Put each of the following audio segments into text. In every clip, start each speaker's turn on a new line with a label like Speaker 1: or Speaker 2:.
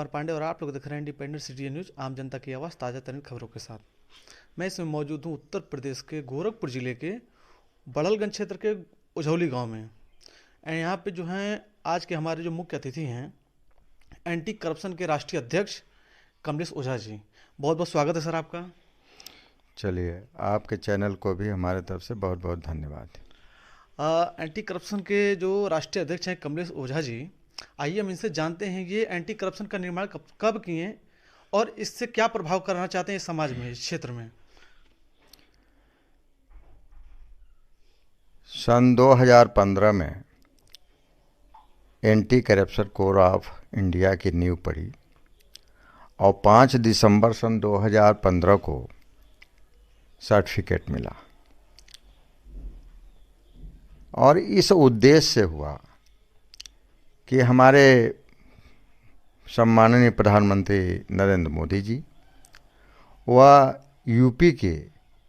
Speaker 1: कुमार पांडे और आप लोग देख रहे हैं इंडिपेंडेंट सिटी न्यूज, आम जनता की आवाज़, ताज़ा तरीन खबरों के साथ। मैं इसमें मौजूद हूँ उत्तर प्रदेश के गोरखपुर जिले के बड़लगंज क्षेत्र के उझौली गांव में। एंड यहाँ पे जो हैं आज के हमारे जो मुख्य अतिथि हैं, एंटी करप्शन के राष्ट्रीय अध्यक्ष कमलेश ओझा जी। बहुत बहुत स्वागत है सर आपका।
Speaker 2: चलिए, आपके चैनल को भी हमारे तरफ से बहुत बहुत धन्यवाद।
Speaker 1: एंटी करप्शन के जो राष्ट्रीय अध्यक्ष हैं कमलेश ओझा जी, आइए हम इनसे जानते हैं ये एंटी करप्शन का निर्माण कब किए और इससे क्या प्रभाव करना चाहते हैं समाज में, इस क्षेत्र में।
Speaker 2: सन 2015 में anti corruption core of India की नींव पड़ी और 5 दिसंबर सन 2015 को सर्टिफिकेट मिला। और इस उद्देश्य से हुआ कि हमारे सम्माननीय प्रधानमंत्री नरेंद्र मोदी जी व यूपी के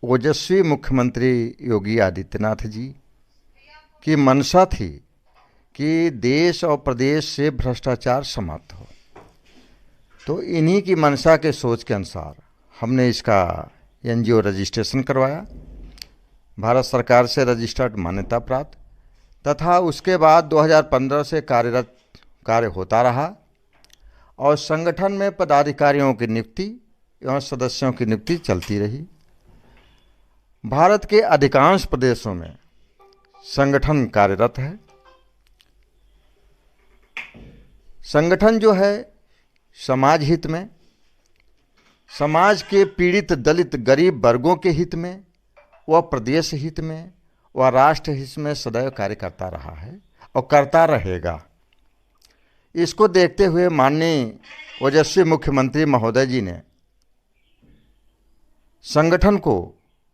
Speaker 2: ओजस्वी मुख्यमंत्री योगी आदित्यनाथ जी की मंशा थी कि देश और प्रदेश से भ्रष्टाचार समाप्त हो। तो इन्हीं की मंशा के सोच के अनुसार हमने इसका एनजीओ रजिस्ट्रेशन करवाया, भारत सरकार से रजिस्टर्ड मान्यता प्राप्त, तथा उसके बाद 2015 से कार्य होता रहा और संगठन में पदाधिकारियों की नियुक्ति एवं सदस्यों की नियुक्ति चलती रही। भारत के अधिकांश प्रदेशों में संगठन कार्यरत है। संगठन जो है समाज हित में, समाज के पीड़ित दलित गरीब वर्गों के हित में, वह प्रदेश हित में, वह राष्ट्र हित में सदैव कार्य करता रहा है और करता रहेगा। इसको देखते हुए माननीय ओजस्वी मुख्यमंत्री महोदय जी ने संगठन को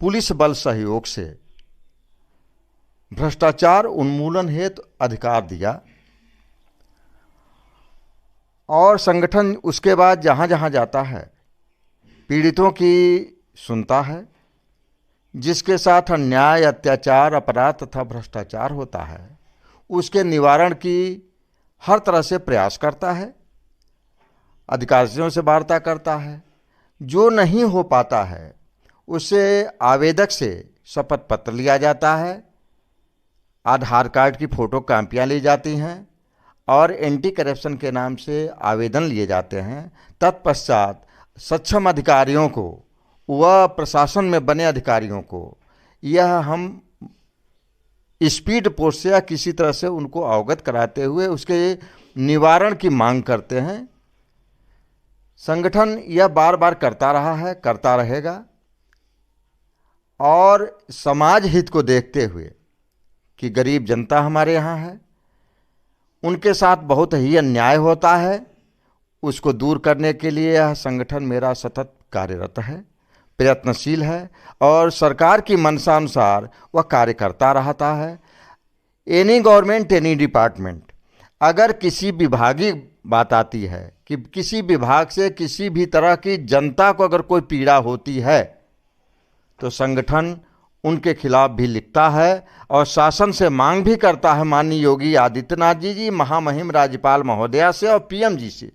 Speaker 2: पुलिस बल सहयोग से भ्रष्टाचार उन्मूलन हेतु अधिकार दिया और संगठन उसके बाद जहाँ जहाँ जाता है पीड़ितों की सुनता है, जिसके साथ अन्याय, अत्याचार, अपराध तथा भ्रष्टाचार होता है उसके निवारण की हर तरह से प्रयास करता है, अधिकारियों से वार्ता करता है। जो नहीं हो पाता है उससे आवेदक से शपथ पत्र लिया जाता है, आधार कार्ड की फ़ोटो कॉपियाँ ली जाती हैं और एंटी करप्शन के नाम से आवेदन लिए जाते हैं। तत्पश्चात सक्षम अधिकारियों को व प्रशासन में बने अधिकारियों को यह हम स्पीड पोस्ट से या किसी तरह से उनको अवगत कराते हुए उसके निवारण की मांग करते हैं। संगठन यह बार बार करता रहा है, करता रहेगा और समाज हित को देखते हुए कि गरीब जनता हमारे यहाँ है, उनके साथ बहुत ही अन्याय होता है, उसको दूर करने के लिए यह संगठन मेरा सतत कार्यरत है, प्रयत्नशील है और सरकार की मंशा अनुसार वह कार्य करता रहता है। एनी गवर्नमेंट, एनी डिपार्टमेंट, अगर किसी विभागीय बात आती है कि किसी विभाग से किसी भी तरह की जनता को अगर कोई पीड़ा होती है तो संगठन उनके खिलाफ भी लिखता है और शासन से मांग भी करता है, माननीय योगी आदित्यनाथ जी महामहिम राज्यपाल महोदया से और पीएम जी से,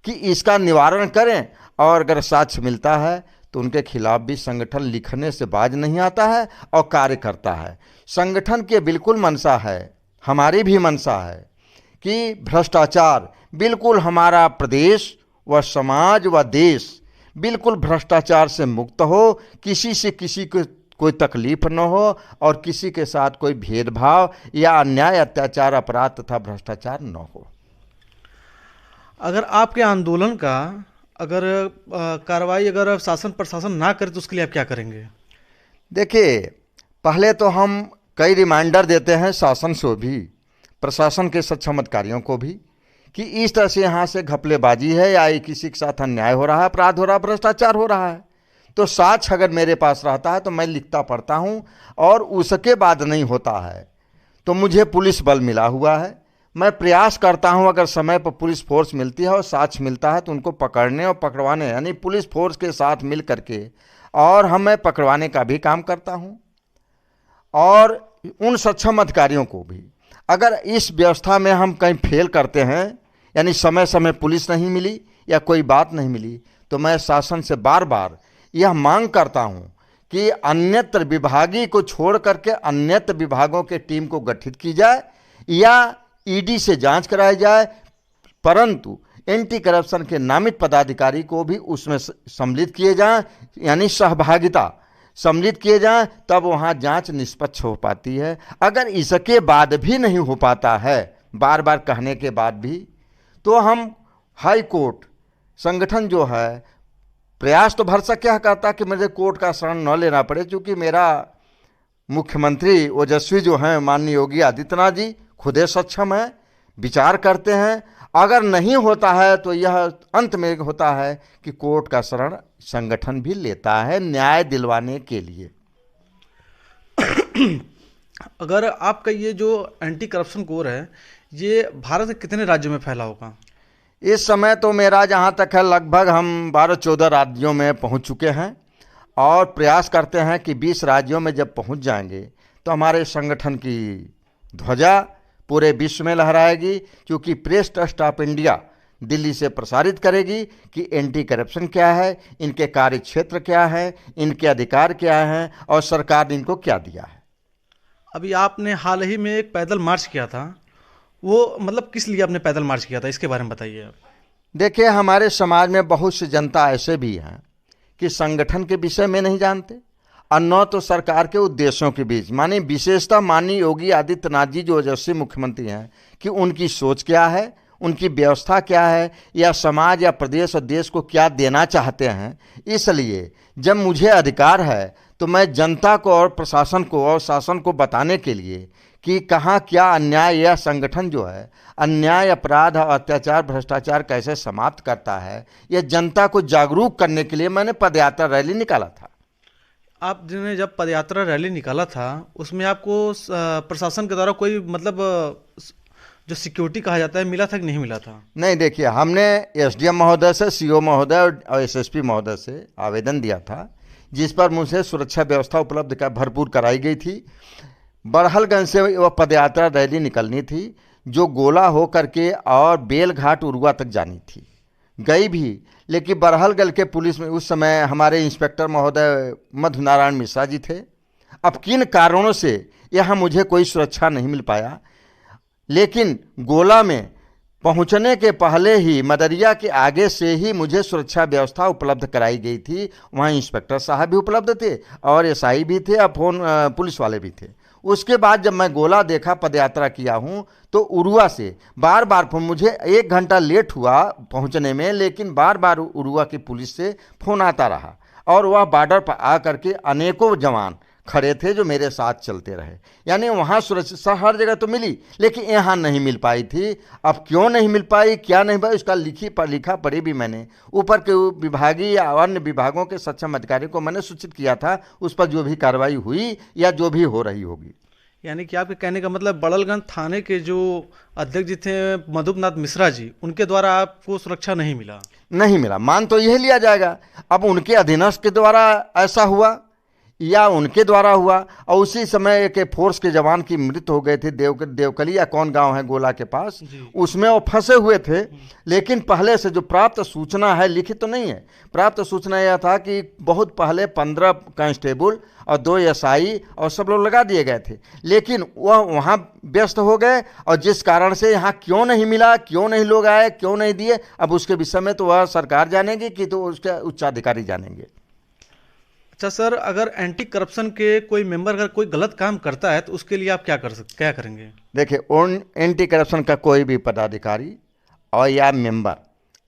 Speaker 2: कि इसका निवारण करें। और अगर साक्ष्य मिलता है तो उनके खिलाफ भी संगठन लिखने से बाज नहीं आता है और कार्य करता है। संगठन के बिल्कुल मंशा है, हमारी भी मंशा है कि भ्रष्टाचार बिल्कुल हमारा प्रदेश व समाज व देश बिल्कुल भ्रष्टाचार से मुक्त हो, किसी से किसी को कोई तकलीफ न हो और किसी के साथ कोई भेदभाव या अन्याय, अत्याचार, अपराध तथा भ्रष्टाचार न हो।
Speaker 1: अगर आपके आंदोलन का अगर कार्रवाई अगर शासन प्रशासन ना करे तो उसके लिए आप क्या करेंगे?
Speaker 2: देखिए, पहले तो हम कई रिमाइंडर देते हैं शासन से भी, प्रशासन के सक्षम अधिकारियों को भी, कि इस तरह से यहाँ से घपलेबाजी है या किसी के साथ अन्याय हो रहा है, अपराध हो रहा है, भ्रष्टाचार हो रहा है, तो साक्ष्य अगर मेरे पास रहता है तो मैं लिखता पढ़ता हूँ और उसके बाद नहीं होता है तो मुझे पुलिस बल मिला हुआ है। मैं प्रयास करता हूं अगर समय पर पुलिस फोर्स मिलती है और साक्ष्य मिलता है तो उनको पकड़ने और पकड़वाने, यानी पुलिस फोर्स के साथ मिल करके और हमें पकड़वाने का भी काम करता हूं। और उन सक्षम अधिकारियों को भी, अगर इस व्यवस्था में हम कहीं फेल करते हैं यानी समय समय पुलिस नहीं मिली या कोई बात नहीं मिली, तो मैं शासन से बार बार यह मांग करता हूं कि अन्यत्र विभागीय को छोड़ करके अन्यत्र विभागों के टीम को गठित की जाए या ईडी से जांच कराई जाए, परंतु एंटी करप्शन के नामित पदाधिकारी को भी उसमें सम्मिलित किए जाएं, यानी सहभागिता सम्मिलित किए जाएं, तब वहां जांच निष्पक्ष हो पाती है। अगर इसके बाद भी नहीं हो पाता है, बार बार कहने के बाद भी, तो हम हाई कोर्ट संगठन जो है प्रयास तो भरसक क्या करता कि मुझे कोर्ट का शरण न लेना पड़े, क्योंकि मेरा मुख्यमंत्री ओजस्वी जो हैं माननीय योगी आदित्यनाथ जी खुदे सक्षम हैं, विचार करते हैं। अगर नहीं होता है तो यह अंत में होता है कि कोर्ट का शरण संगठन भी लेता है न्याय दिलवाने के लिए।
Speaker 1: अगर आपका ये जो एंटी करप्शन कोर है ये भारत के कितने राज्यों में फैला होगा?
Speaker 2: इस समय तो मेरा जहाँ तक है लगभग हम 12-14 राज्यों में पहुँच चुके हैं और प्रयास करते हैं कि 20 राज्यों में जब पहुँच जाएंगे तो हमारे संगठन की ध्वजा पूरे विश्व में लहराएगी, क्योंकि press trust of India Delhi से प्रसारित करेगी कि एंटी करप्शन क्या है, इनके कार्य क्षेत्र क्या है, इनके अधिकार क्या हैं और सरकार ने इनको क्या दिया है।
Speaker 1: अभी आपने हाल ही में एक पैदल मार्च किया था, वो मतलब किस लिए आपने पैदल मार्च किया था, इसके बारे में बताइए आप।
Speaker 2: देखिए, हमारे समाज में बहुत सी जनता ऐसे भी हैं कि संगठन के विषय में नहीं जानते और न तो सरकार के उद्देश्यों के बीच, माने विशेषतः माननीय योगी आदित्यनाथ जी जो यशस्वी मुख्यमंत्री हैं कि उनकी सोच क्या है, उनकी व्यवस्था क्या है, या समाज या प्रदेश और देश को क्या देना चाहते हैं। इसलिए जब मुझे अधिकार है तो मैं जनता को और प्रशासन को और शासन को बताने के लिए कि कहाँ क्या अन्याय या संगठन जो है अन्याय, अपराध और अत्याचार, भ्रष्टाचार कैसे समाप्त करता है, यह जनता को जागरूक करने के लिए मैंने पदयात्रा रैली निकाला था।
Speaker 1: आपने जब पदयात्रा रैली निकाला था उसमें आपको प्रशासन के द्वारा कोई मतलब जो सिक्योरिटी कहा जाता है मिला था कि नहीं मिला था?
Speaker 2: नहीं, देखिए, हमने एसडीएम महोदय से, सीओ महोदय और एसएसपी महोदय से आवेदन दिया था, जिस पर मुझे सुरक्षा व्यवस्था उपलब्ध भरपूर कराई गई थी। बड़हलगंज से वह पदयात्रा रैली निकलनी थी जो गोला हो करके और बेलघाट उरुआ तक जानी थी, गई भी, लेकिन बड़हलगंज के पुलिस में उस समय हमारे इंस्पेक्टर महोदय मधु नारायण मिश्रा जी थे। अब किन कारणों से यहाँ मुझे कोई सुरक्षा नहीं मिल पाया, लेकिन गोला में पहुंचने के पहले ही मदरिया के आगे से ही मुझे सुरक्षा व्यवस्था उपलब्ध कराई गई थी। वहाँ इंस्पेक्टर साहब भी उपलब्ध थे और एसआई भी थे और फोन पुलिस वाले भी थे। उसके बाद जब मैं गोला देखा, पदयात्रा किया हूँ, तो उरुआ से बार बार फोन, मुझे 1 घंटा लेट हुआ पहुँचने में, लेकिन बार बार उरुआ की पुलिस से फ़ोन आता रहा और वह बॉर्डर पर आ करके अनेकों जवान खड़े थे जो मेरे साथ चलते रहे। यानी वहाँ सुरक्षा हर जगह तो मिली, लेकिन यहाँ नहीं मिल पाई थी। अब क्यों नहीं मिल पाई, क्या नहीं पाई, उसका लिखा पढ़ी भी मैंने। ऊपर के विभागीय या अन्य विभागों के सक्षम अधिकारी को मैंने सूचित किया था, उस पर जो भी कार्रवाई हुई या जो भी हो रही होगी।
Speaker 1: यानी कि आपके कहने का मतलब बड़हलगंज थाने के जो अध्यक्ष जी थे मधुनाथ मिश्रा जी, उनके द्वारा आपको सुरक्षा नहीं मिला?
Speaker 2: नहीं मिला, मान तो यही लिया जाएगा। अब उनके अधीनस्थ के द्वारा ऐसा हुआ या उनके द्वारा हुआ, और उसी समय एक फोर्स के जवान की मृत्यु हो गए थे देवकली या कौन गांव है गोला के पास, उसमें वो फंसे हुए थे। लेकिन पहले से जो प्राप्त सूचना है, लिखित तो नहीं है, प्राप्त सूचना यह था कि बहुत पहले 15 कांस्टेबल और 2 एसआई और सब लोग लगा दिए गए थे, लेकिन वह वहाँ व्यस्त हो गए और जिस कारण से यहाँ क्यों नहीं मिला, क्यों नहीं लोग आए, क्यों नहीं दिए, अब उसके विषय में तो वह सरकार जानेगी कि तो उसके उच्चाधिकारी जानेंगे।
Speaker 1: अच्छा सर, अगर एंटी करप्शन के कोई मेंबर अगर कोई गलत काम करता है तो उसके लिए आप क्या करेंगे? देखिए,
Speaker 2: एंटी करप्शन का कोई भी पदाधिकारी और या मेंबर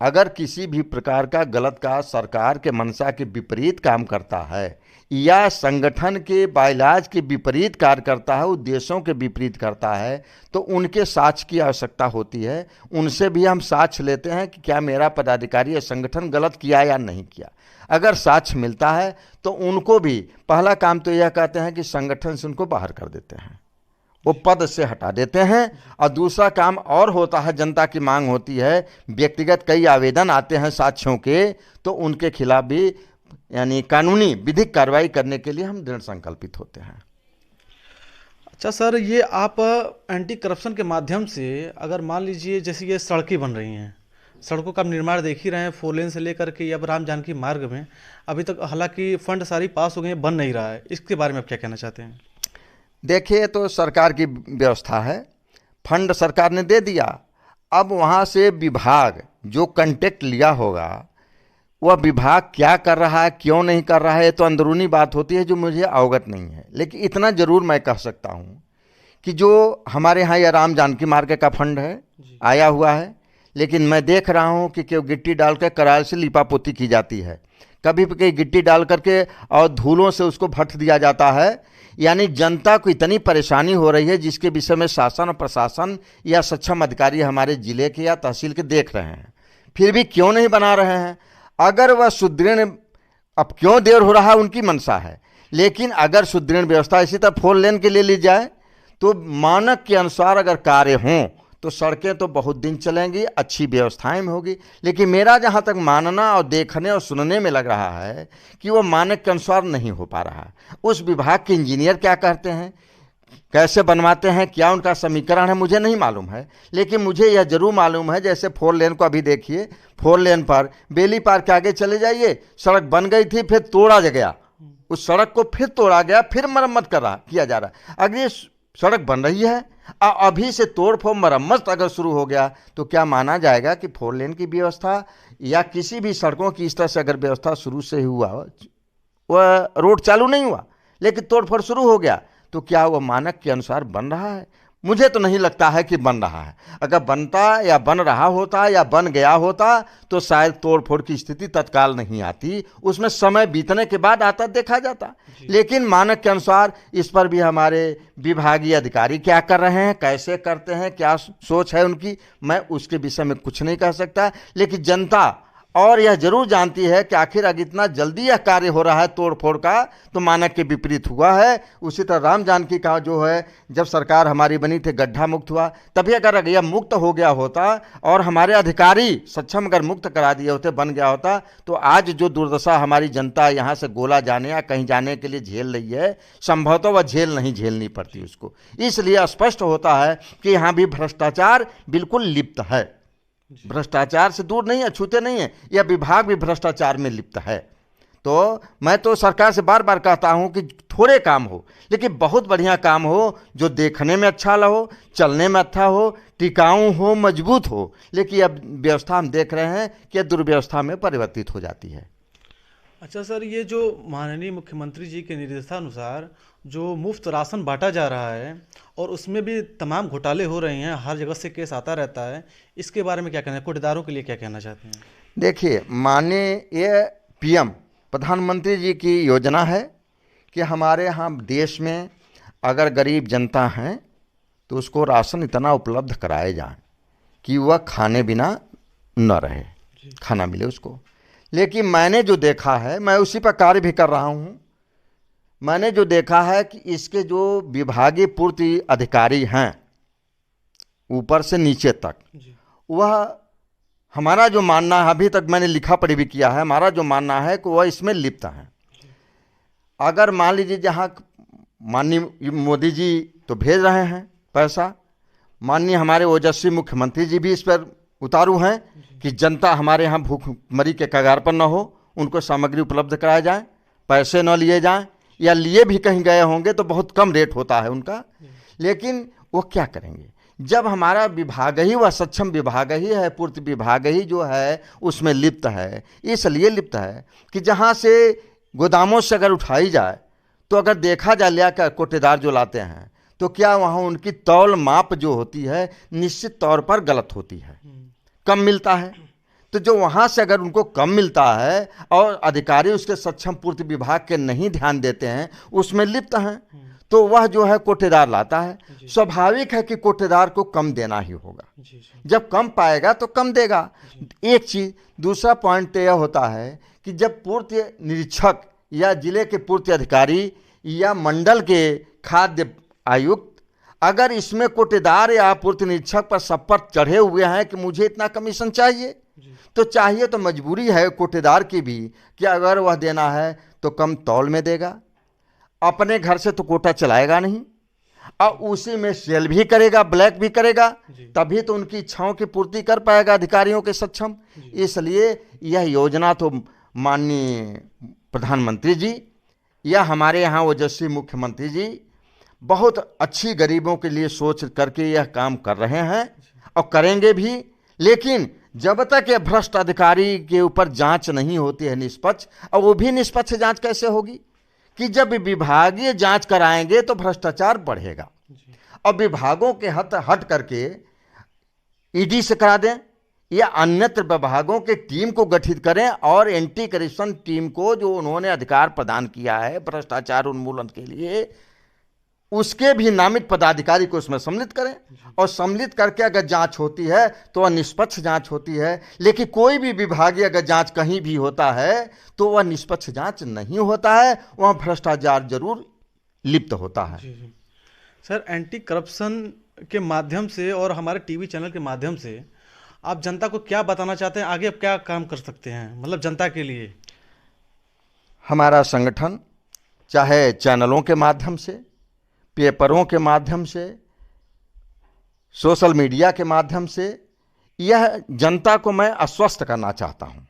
Speaker 2: अगर किसी भी प्रकार का गलत का सरकार के मंशा के विपरीत काम करता है या संगठन के बायलाज के विपरीत कार्य करता है, उद्देश्यों के विपरीत करता है, तो उनके साक्ष्य की आवश्यकता होती है। उनसे भी हम साक्ष्य लेते हैं कि क्या मेरा पदाधिकारी या संगठन गलत किया या नहीं किया। अगर साक्ष्य मिलता है तो उनको भी पहला काम तो यह कहते हैं कि संगठन से उनको बाहर कर देते हैं, वो पद से हटा देते हैं। और दूसरा काम और होता है, जनता की मांग होती है, व्यक्तिगत कई आवेदन आते हैं साक्ष्यों के, तो उनके खिलाफ भी यानी कानूनी विधिक कार्रवाई करने के लिए हम दृढ़ संकल्पित होते हैं।
Speaker 1: अच्छा सर, ये आप एंटी करप्शन के माध्यम से अगर मान लीजिए जैसे ये सड़कें बन रही हैं, सड़कों का आप निर्माण देख ही रहे हैं, 4 लेन से लेकर के अब राम जानकी मार्ग में अभी तक हालांकि फंड सारी पास हो गए हैं, बन नहीं रहा है, इसके बारे में आप क्या कहना चाहते हैं?
Speaker 2: देखिए, तो सरकार की व्यवस्था है, फंड सरकार ने दे दिया। अब वहाँ से विभाग जो कंटेक्ट लिया होगा, वह विभाग क्या कर रहा है, क्यों नहीं कर रहा है, ये तो अंदरूनी बात होती है जो मुझे अवगत नहीं है। लेकिन इतना ज़रूर मैं कह सकता हूँ कि जो हमारे यहाँ यह राम जानकी मार्ग का फंड है आया हुआ है, लेकिन मैं देख रहा हूँ कि केवल गिट्टी डाल कर कराल से लिपापोती की जाती है, कभी भी कहीं गिट्टी डाल करके और धूलों से उसको भट दिया जाता है। यानी जनता को इतनी परेशानी हो रही है जिसके विषय में शासन और प्रशासन या सक्षम अधिकारी हमारे जिले के या तहसील के देख रहे हैं, फिर भी क्यों नहीं बना रहे हैं। अगर वह सुदृढ़, अब क्यों देर हो रहा है उनकी मंशा है, लेकिन अगर सुदृढ़ व्यवस्था इसी तरह 4 लेन के लिए ली जाए तो मानक के अनुसार अगर कार्य हों तो सड़कें तो बहुत दिन चलेंगी, अच्छी व्यवस्थाएं में होगी। लेकिन मेरा जहां तक मानना और देखने और सुनने में लग रहा है कि वो मानक के अनुसार नहीं हो पा रहा है। उस विभाग के इंजीनियर क्या कहते हैं, कैसे बनवाते हैं, क्या उनका समीकरण है, मुझे नहीं मालूम है। लेकिन मुझे यह जरूर मालूम है, जैसे 4 लेन को अभी देखिए, 4 लेन पर बेली पार के आगे चले जाइए, सड़क बन गई थी, फिर तोड़ा गया, उस सड़क को फिर तोड़ा गया, फिर मरम्मत किया जा रहा है। अगर ये सड़क बन रही है और अभी से तोड़ फोड़ मरम्मत अगर शुरू हो गया तो क्या माना जाएगा कि 4 लेन की व्यवस्था या किसी भी सड़कों की इस तरह से अगर व्यवस्था शुरू से ही हुआ, वह रोड चालू नहीं हुआ लेकिन तोड़ फोड़ शुरू हो गया, तो क्या वह मानक के अनुसार बन रहा है? मुझे तो नहीं लगता है कि बन रहा है। अगर बनता या बन रहा होता या बन गया होता तो शायद तोड़ फोड़ की स्थिति तत्काल नहीं आती, उसमें समय बीतने के बाद आता देखा जाता। लेकिन मानक के अनुसार इस पर भी हमारे विभागीय अधिकारी क्या कर रहे हैं, कैसे करते हैं, क्या सोच है उनकी, मैं उसके विषय में कुछ नहीं कह सकता। लेकिन जनता और यह जरूर जानती है कि आखिर अगर इतना जल्दी यह कार्य हो रहा है तोड़ फोड़ का तो मानक के विपरीत हुआ है। उसी तरह राम जानकी का जो है, जब सरकार हमारी बनी थी गड्ढा मुक्त हुआ, तभी अगर यह मुक्त हो गया होता और हमारे अधिकारी सक्षम अगर मुक्त करा दिए होते, बन गया होता, तो आज जो दुर्दशा हमारी जनता यहाँ से गोला जाने या कहीं जाने के लिए झेल रही है, संभवतः वह झेलनी पड़ती उसको। इसलिए स्पष्ट होता है कि यहाँ भी भ्रष्टाचार बिल्कुल लिप्त है, भ्रष्टाचार से दूर नहीं है, छूते नहीं है, यह विभाग भी भ्रष्टाचार में लिप्त है। तो मैं तो सरकार से बार बार कहता हूं कि थोड़े काम हो लेकिन बहुत बढ़िया काम हो, जो देखने में अच्छा हो, चलने में अच्छा हो, टिकाऊ हो, मजबूत हो। लेकिन अब व्यवस्था हम देख रहे हैं कि दुर्व्यवस्था में परिवर्तित हो जाती है।
Speaker 1: अच्छा सर, ये जो माननीय मुख्यमंत्री जी के निर्देशानुसार जो मुफ्त राशन बांटा जा रहा है और उसमें भी तमाम घोटाले हो रहे हैं, हर जगह से केस आता रहता है, इसके बारे में क्या कहना है, कोटेदारों के लिए क्या कहना चाहते हैं?
Speaker 2: देखिए, ये पीएम प्रधानमंत्री जी की योजना है कि हमारे यहाँ देश में अगर गरीब जनता हैं तो उसको राशन इतना उपलब्ध कराए जाए कि वह खाने बिना न रहे, खाना मिले उसको। लेकिन मैंने जो देखा है, मैं उसी पर कार्य भी कर रहा हूँ, मैंने जो देखा है कि इसके जो विभागीय पूर्ति अधिकारी हैं ऊपर से नीचे तक, वह हमारा जो मानना है, अभी तक मैंने लिखा पढ़ी भी किया है, हमारा जो मानना है कि वह इसमें लिप्त हैं। अगर मान लीजिए जहाँ माननीय मोदी जी तो भेज रहे हैं पैसा, माननीय हमारे ओजस्वी मुख्यमंत्री जी भी इस पर उतारू हैं कि जनता हमारे यहाँ भूखमरी के कगार पर न हो, उनको सामग्री उपलब्ध कराया जाए, पैसे न लिए जाएं, या लिए भी कहीं गए होंगे तो बहुत कम रेट होता है उनका। लेकिन वो क्या करेंगे जब हमारा विभाग ही, वह सक्षम विभाग ही है, पूर्ति विभाग ही जो है उसमें लिप्त है। इसलिए लिप्त है कि जहाँ से गोदामों से अगर उठाई जाए तो अगर देखा जाए लिया कर कोटेदार जो लाते हैं तो क्या वहाँ उनकी तौल माप जो होती है निश्चित तौर पर गलत होती है, कम मिलता है। तो जो वहाँ से अगर उनको कम मिलता है और अधिकारी उसके सक्षम पूर्ति विभाग के नहीं ध्यान देते हैं, उसमें लिप्त हैं, तो वह जो है कोटेदार लाता है। स्वाभाविक है कि कोटेदार को कम देना ही होगा, जब कम पाएगा तो कम देगा। एक चीज, दूसरा पॉइंट यह होता है कि जब पूर्ति निरीक्षक या जिले के पूर्ति अधिकारी या मंडल के खाद्य आयुक्त अगर इसमें कोटेदार या पूर्ति निरीक्षक पर सब पर चढ़े हुए हैं कि मुझे इतना कमीशन चाहिए, तो चाहिए तो मजबूरी है कोटेदार की भी कि अगर वह देना है तो कम तौल में देगा, अपने घर से तो कोटा चलाएगा नहीं। और उसी में सेल भी करेगा, ब्लैक भी करेगा,
Speaker 1: जी।
Speaker 2: तभी तो उनकी इच्छाओं की पूर्ति कर पाएगा अधिकारियों के सक्षम। इसलिए यह योजना तो माननीय प्रधानमंत्री जी या हमारे यहाँ ओजस्वी मुख्यमंत्री जी बहुत अच्छी गरीबों के लिए सोच करके यह काम कर रहे हैं और करेंगे भी। लेकिन जब तक यह भ्रष्ट अधिकारी के ऊपर जांच नहीं होती है निष्पक्ष, और वो भी निष्पक्ष जांच कैसे होगी कि जब विभागीय जांच कराएंगे तो भ्रष्टाचार बढ़ेगा। और विभागों के हट करके ईडी से करा दें या अन्यत्र विभागों के टीम को गठित करें और एंटी करप्शन टीम को जो उन्होंने अधिकार प्रदान किया है भ्रष्टाचार उन्मूलन के लिए, उसके भी नामित पदाधिकारी को उसमें सम्मिलित करें। और सम्मिलित करके अगर जांच होती है तो वह निष्पक्ष जांच होती है। लेकिन कोई भी विभागीय अगर जांच कहीं भी होता है तो वह निष्पक्ष जांच नहीं होता है, वह भ्रष्टाचार जरूर लिप्त होता है।
Speaker 1: जी जी। सर, एंटी करप्शन के माध्यम से और हमारे टीवी चैनल के माध्यम से आप जनता को क्या बताना चाहते हैं, आगे आप क्या काम कर सकते हैं, मतलब जनता के लिए?
Speaker 2: हमारा संगठन चाहे चैनलों के माध्यम से, पेपरों के माध्यम से, सोशल मीडिया के माध्यम से यह जनता को मैं आश्वस्त करना चाहता हूं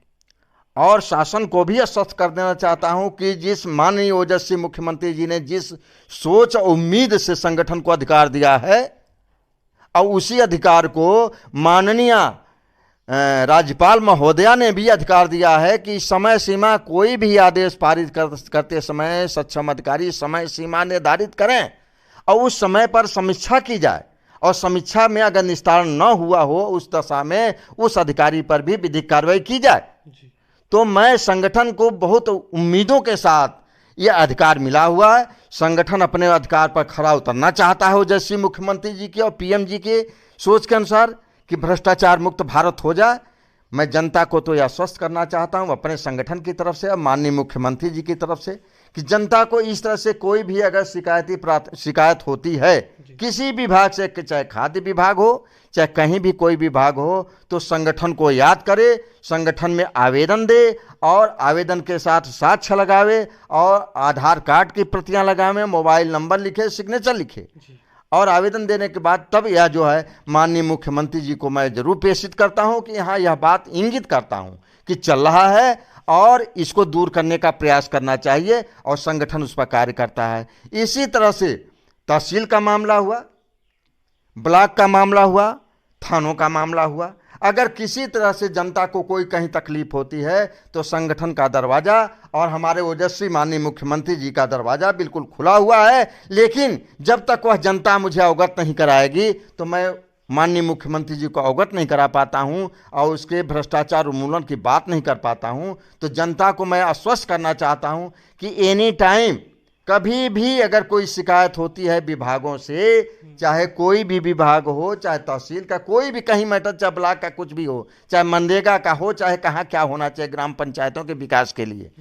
Speaker 2: और शासन को भी आश्वस्त कर देना चाहता हूं कि जिस माननीय ओजस्वी मुख्यमंत्री जी ने जिस सोच और उम्मीद से संगठन को अधिकार दिया है और उसी अधिकार को माननीय राज्यपाल महोदया ने भी अधिकार दिया है कि समय सीमा कोई भी आदेश पारित करते समय सक्षम अधिकारी समय सीमा निर्धारित करें और उस समय पर समीक्षा की जाए, और समीक्षा में अगर निस्तारण न हुआ हो उस दशा में उस अधिकारी पर भी विधिक कार्रवाई की जाए। तो मैं संगठन को बहुत उम्मीदों के साथ यह अधिकार मिला हुआ है। संगठन अपने अधिकार पर खरा उतरना चाहता है ओजस्वी मुख्यमंत्री जी के और पीएम जी के सोच के अनुसार कि भ्रष्टाचार मुक्त भारत हो जाए। मैं जनता को तो यह आश्वस्त करना चाहता हूं अपने संगठन की तरफ से और माननीय मुख्यमंत्री जी की तरफ से कि जनता को इस तरह से कोई भी अगर शिकायत होती है किसी विभाग से, चाहे खाद्य विभाग हो चाहे कहीं भी कोई विभाग हो, तो संगठन को याद करे, संगठन में आवेदन दे और आवेदन के साथ साक्ष्य लगावे और आधार कार्ड की प्रतियां लगावे, मोबाइल नंबर लिखे, सिग्नेचर लिखे और आवेदन देने के बाद तब यह जो है माननीय मुख्यमंत्री जी को मैं जरूर प्रेषित करता हूं कि हाँ यह बात इंगित करता हूं कि चल रहा है और इसको दूर करने का प्रयास करना चाहिए और संगठन उस पर कार्य करता है। इसी तरह से तहसील का मामला हुआ, ब्लॉक का मामला हुआ, थानों का मामला हुआ, अगर किसी तरह से जनता को कोई कहीं तकलीफ होती है तो संगठन का दरवाजा और हमारे ओजस्वी माननीय मुख्यमंत्री जी का दरवाजा बिल्कुल खुला हुआ है। लेकिन जब तक वह जनता मुझे अवगत नहीं कराएगी तो मैं माननीय मुख्यमंत्री जी को अवगत नहीं करा पाता हूं और उसके भ्रष्टाचार उन्मूलन की बात नहीं कर पाता हूं। तो जनता को मैं आश्वस्त करना चाहता हूं कि एनी टाइम कभी भी अगर कोई शिकायत होती है विभागों से, चाहे कोई भी विभाग हो, चाहे तहसील का कोई भी कहीं मैटर, चाहे ब्लॉक का कुछ भी हो, चाहे मनरेगा का हो, चाहे कहाँ क्या होना चाहिए ग्राम पंचायतों के विकास के लिए,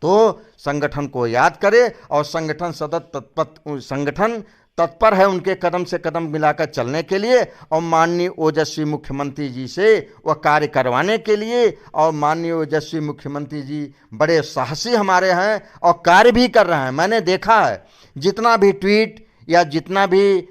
Speaker 2: तो संगठन को याद करे और संगठन तत्पर है उनके कदम से कदम मिलाकर चलने के लिए और माननीय ओजस्वी मुख्यमंत्री जी से वह कार्य करवाने के लिए। और माननीय ओजस्वी मुख्यमंत्री जी बड़े साहसी हमारे हैं और कार्य भी कर रहे हैं। मैंने देखा है जितना भी ट्वीट या जितना भी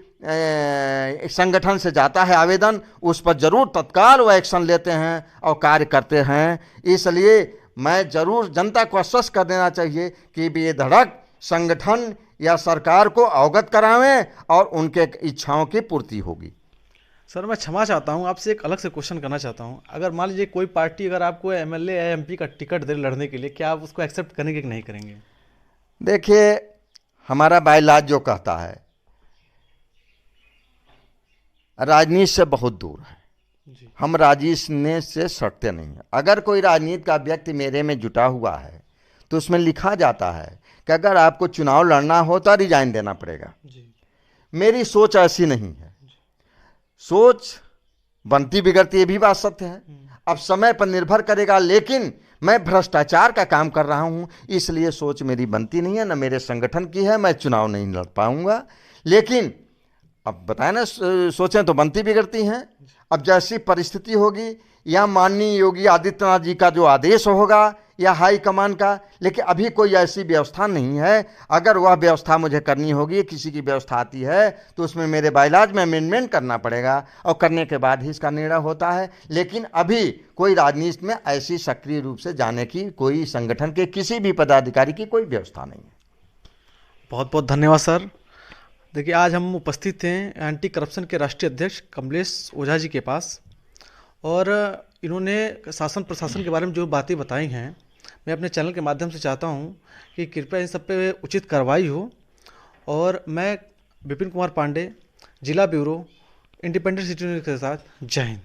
Speaker 2: संगठन से जाता है आवेदन, उस पर जरूर तत्काल वो एक्शन लेते हैं और कार्य करते हैं। इसलिए मैं जरूर जनता को आश्वस्त कर देना चाहिए कि बेधड़क संगठन या सरकार को अवगत करावें और उनके इच्छाओं की पूर्ति होगी।
Speaker 1: सर, मैं क्षमा चाहता हूं, आपसे एक अलग से क्वेश्चन करना चाहता हूं। अगर मान लीजिए कोई पार्टी अगर आपको एमएलए या एमपी का टिकट दे लड़ने के लिए, क्या आप उसको एक्सेप्ट करेंगे कि नहीं करेंगे?
Speaker 2: देखिए, हमारा बायलॉज जो कहता है राजनीति से बहुत दूर है, हम राजनीति से सटते नहीं हैं। अगर कोई राजनीति का व्यक्ति मेरे में जुटा हुआ है तो उसमें लिखा जाता है कि अगर आपको चुनाव लड़ना हो तो रिजाइन देना पड़ेगा। मेरी सोच ऐसी नहीं है। सोच बनती बिगड़ती ये भी बात सत्य है, अब समय पर निर्भर करेगा। लेकिन मैं भ्रष्टाचार का काम कर रहा हूं इसलिए सोच मेरी बनती नहीं है, न मेरे संगठन की है, मैं चुनाव नहीं लड़ पाऊंगा। लेकिन अब बताए ना, सोचें तो बनती बिगड़ती हैं। अब जैसी परिस्थिति होगी या माननीय योगी आदित्यनाथ जी का जो आदेश होगा या हाई कमान का, लेकिन अभी कोई ऐसी व्यवस्था नहीं है। अगर वह व्यवस्था मुझे करनी होगी, किसी की व्यवस्था आती है तो उसमें मेरे बायलॉज में अमेंडमेंट करना पड़ेगा और करने के बाद ही इसका निर्णय होता है। लेकिन अभी कोई राजनीति में ऐसी सक्रिय रूप से जाने की कोई संगठन के किसी भी पदाधिकारी की कोई व्यवस्था नहीं है।
Speaker 1: बहुत बहुत धन्यवाद सर। देखिए, आज हम उपस्थित हैं एंटी करप्शन के राष्ट्रीय अध्यक्ष कमलेश ओझा जी के पास, और इन्होंने शासन प्रशासन के बारे में जो बातें बताई हैं, मैं अपने चैनल के माध्यम से चाहता हूं कि कृपया इन सब पे उचित कार्रवाई हो। और मैं विपिन कुमार पांडे, जिला ब्यूरो, इंडिपेंडेंट सिटी न्यूज़ के साथ, जय हिंद।